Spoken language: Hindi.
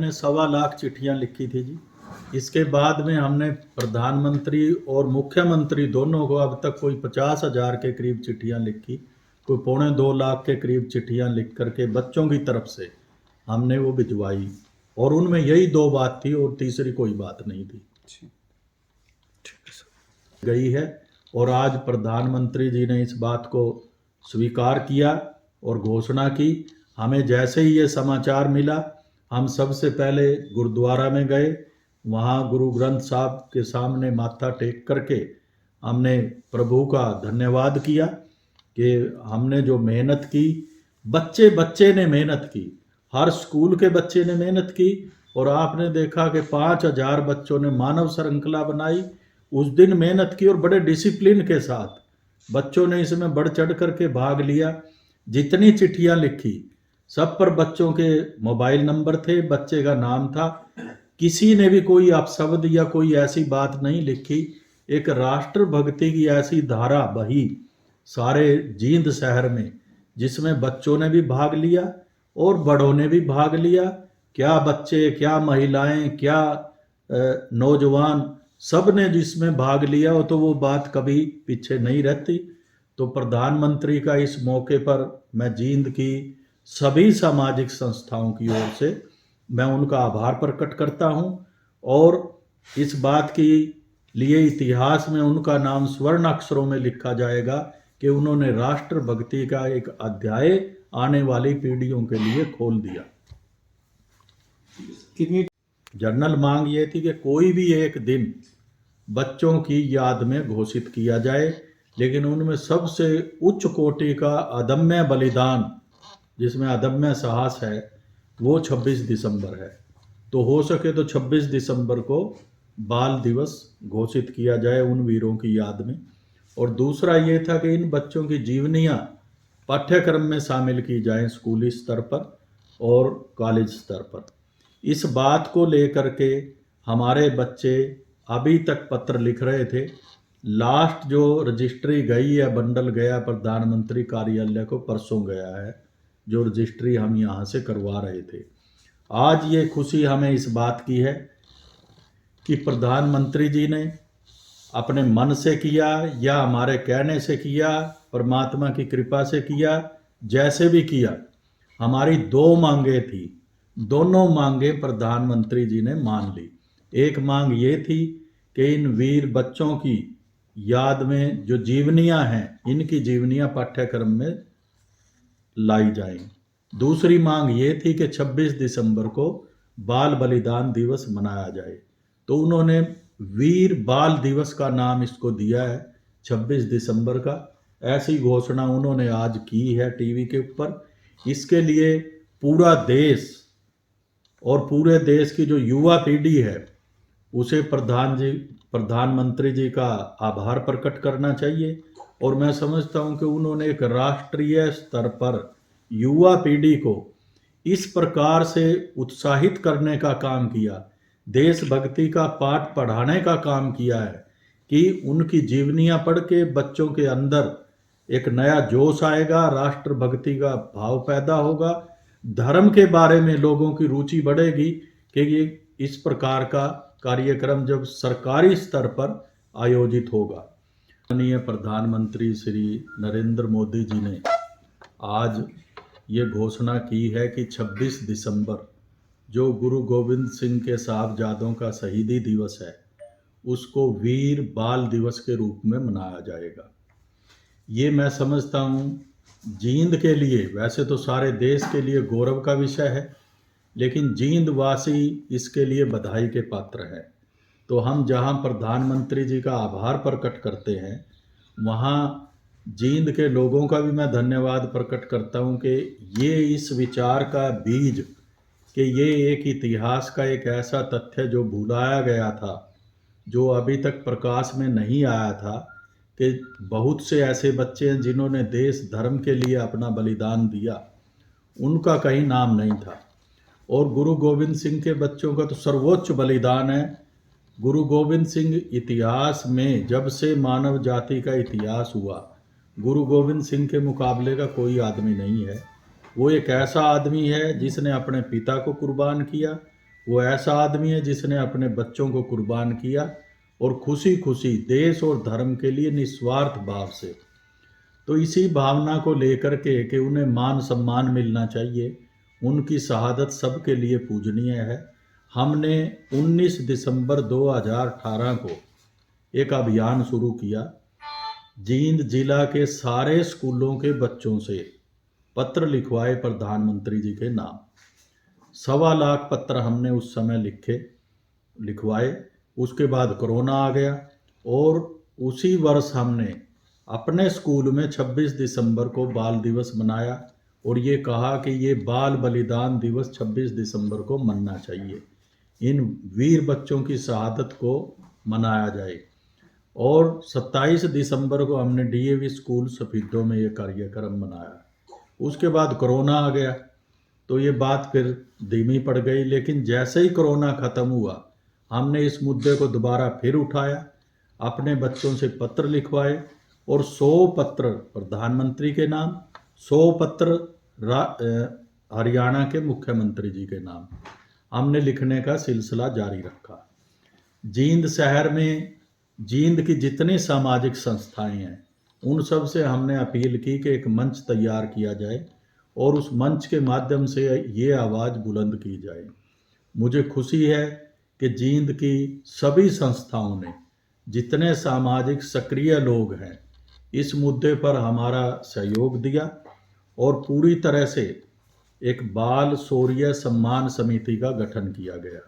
मैंने 1.25 चिट्ठियां लिखी थी जी। इसके बाद में हमने प्रधानमंत्री और मुख्यमंत्री दोनों को अब तक कोई 50,000 के करीब चिट्ठियां लिखी, कोई 2.25 लाख के करीब चिट्ठियां लिख करके बच्चों की तरफ से हमने वो भिजवाई, और उनमें यही 2 बात थी और तीसरी कोई बात नहीं थी। गई है, और आज प्रधानमंत्री जी ने इस बात को स्वीकार किया और घोषणा की। हमें जैसे ही ये समाचार मिला, हम सबसे पहले गुरुद्वारा में गए, वहाँ गुरु ग्रंथ साहब के सामने माथा टेक करके हमने प्रभु का धन्यवाद किया कि हमने जो मेहनत की, बच्चे बच्चे ने मेहनत की, हर स्कूल के बच्चे ने मेहनत की, और आपने देखा कि 5,000 बच्चों ने मानव श्रृंखला बनाई, उस दिन मेहनत की और बड़े डिसिप्लिन के साथ बच्चों ने इसमें बढ़ चढ़ करके भाग लिया। जितनी चिट्ठियां लिखी सब पर बच्चों के मोबाइल नंबर थे, बच्चे का नाम था, किसी ने भी कोई अपशब्द या कोई ऐसी बात नहीं लिखी। एक राष्ट्र भक्ति की ऐसी धारा बही सारे जींद शहर में, जिसमें बच्चों ने भी भाग लिया और बड़ों ने भी भाग लिया। क्या बच्चे, क्या महिलाएं, क्या नौजवान, सब ने जिसमें भाग लिया हो, तो वो बात कभी पीछे नहीं रहती। तो प्रधानमंत्री का इस मौके पर मैं जींद की सभी सामाजिक संस्थाओं की ओर से मैं उनका आभार प्रकट करता हूं, और इस बात की लिए इतिहास में उनका नाम स्वर्ण अक्षरों में लिखा जाएगा कि उन्होंने राष्ट्र भक्ति का एक अध्याय आने वाली पीढ़ियों के लिए खोल दिया। कितनी जनरल मांग ये थी कि कोई भी एक दिन बच्चों की याद में घोषित किया जाए, लेकिन उनमें सबसे उच्च कोटि का अदम्य बलिदान, जिसमें अदम्य साहस है, वो 26 दिसंबर है। तो हो सके तो 26 दिसंबर को बाल दिवस घोषित किया जाए उन वीरों की याद में। और दूसरा ये था कि इन बच्चों की जीवनियाँ पाठ्यक्रम में शामिल की जाएं, स्कूली स्तर पर और कॉलेज स्तर पर। इस बात को लेकर के हमारे बच्चे अभी तक पत्र लिख रहे थे। लास्ट जो रजिस्ट्री गई है, बंडल गया प्रधानमंत्री कार्यालय को, परसों गया है, जो रजिस्ट्री हम यहाँ से करवा रहे थे। आज ये खुशी हमें इस बात की है कि प्रधानमंत्री जी ने अपने मन से किया या हमारे कहने से किया, परमात्मा की कृपा से किया, जैसे भी किया, हमारी 2 मांगे थी, दोनों मांगे प्रधानमंत्री जी ने मान ली। एक मांग ये थी कि इन वीर बच्चों की याद में जो जीवनियाँ हैं, इनकी जीवनियाँ पाठ्यक्रम में लाई जाएं। दूसरी मांग ये थी कि 26 दिसंबर को बाल बलिदान दिवस मनाया जाए। तो उन्होंने वीर बाल दिवस का नाम इसको दिया है, 26 दिसंबर का। ऐसी घोषणा उन्होंने आज की है टीवी के ऊपर। इसके लिए पूरा देश और पूरे देश की जो युवा पीढ़ी है, उसे प्रधानमंत्री जी का आभार प्रकट करना चाहिए। और मैं समझता हूं कि उन्होंने एक राष्ट्रीय स्तर पर युवा पीढ़ी को इस प्रकार से उत्साहित करने का काम किया, देशभक्ति का पाठ पढ़ाने का काम किया है कि उनकी जीवनियां पढ़ के बच्चों के अंदर एक नया जोश आएगा, राष्ट्रभक्ति का भाव पैदा होगा, धर्म के बारे में लोगों की रुचि बढ़ेगी कि ये इस प्रकार का कार्यक्रम जब सरकारी स्तर पर आयोजित होगा। माननीय प्रधानमंत्री श्री नरेंद्र मोदी जी ने आज ये घोषणा की है कि 26 दिसंबर जो गुरु गोविंद सिंह के साहबजादों का शहीदी दिवस है, उसको वीर बाल दिवस के रूप में मनाया जाएगा। ये मैं समझता हूँ जींद के लिए, वैसे तो सारे देश के लिए गौरव का विषय है, लेकिन जींद वासी इसके लिए बधाई के पात्र हैं। तो हम जहाँ प्रधानमंत्री जी का आभार प्रकट करते हैं, वहाँ जींद के लोगों का भी मैं धन्यवाद प्रकट करता हूँ कि ये इस विचार का बीज कि ये एक इतिहास का एक ऐसा तथ्य जो भुलाया गया था, जो अभी तक प्रकाश में नहीं आया था, कि बहुत से ऐसे बच्चे हैं जिन्होंने देश धर्म के लिए अपना बलिदान दिया, उनका कहीं नाम नहीं था। और गुरु गोविंद सिंह के बच्चों का तो सर्वोच्च बलिदान है। गुरु गोविंद सिंह इतिहास में, जब से मानव जाति का इतिहास हुआ, गुरु गोविंद सिंह के मुकाबले का कोई आदमी नहीं है। वो एक ऐसा आदमी है जिसने अपने पिता को कुर्बान किया, वो ऐसा आदमी है जिसने अपने बच्चों को कुर्बान किया और खुशी खुशी देश और धर्म के लिए निस्वार्थ भाव से। तो इसी भावना को लेकर के कि उन्हें मान सम्मान मिलना चाहिए, उनकी शहादत सबके लिए पूजनीय है, हमने 19 दिसंबर 2018 को एक अभियान शुरू किया। जींद जिला के सारे स्कूलों के बच्चों से पत्र लिखवाए प्रधानमंत्री जी के नाम। 1.25 लाख पत्र हमने उस समय लिखवाए। उसके बाद कोरोना आ गया और उसी वर्ष हमने अपने स्कूल में 26 दिसंबर को बाल दिवस मनाया और ये कहा कि ये बाल बलिदान दिवस 26 दिसंबर को मनना चाहिए, इन वीर बच्चों की शहादत को मनाया जाए। और 27 दिसंबर को हमने डीएवी स्कूल सफीदों में ये कार्यक्रम मनाया। उसके बाद कोरोना आ गया तो ये बात फिर धीमी पड़ गई, लेकिन जैसे ही कोरोना ख़त्म हुआ हमने इस मुद्दे को दोबारा फिर उठाया, अपने बच्चों से पत्र लिखवाए और 100 पत्र प्रधानमंत्री के नाम, 100 पत्र हरियाणा के मुख्यमंत्री जी के नाम हमने लिखने का सिलसिला जारी रखा। जींद शहर में जींद की जितनी सामाजिक संस्थाएं हैं उन सब से हमने अपील की कि एक मंच तैयार किया जाए और उस मंच के माध्यम से ये आवाज़ बुलंद की जाए। मुझे खुशी है कि जींद की सभी संस्थाओं ने, जितने सामाजिक सक्रिय लोग हैं, इस मुद्दे पर हमारा सहयोग दिया और पूरी तरह से एक बाल शौर्य सम्मान समिति का गठन किया गया।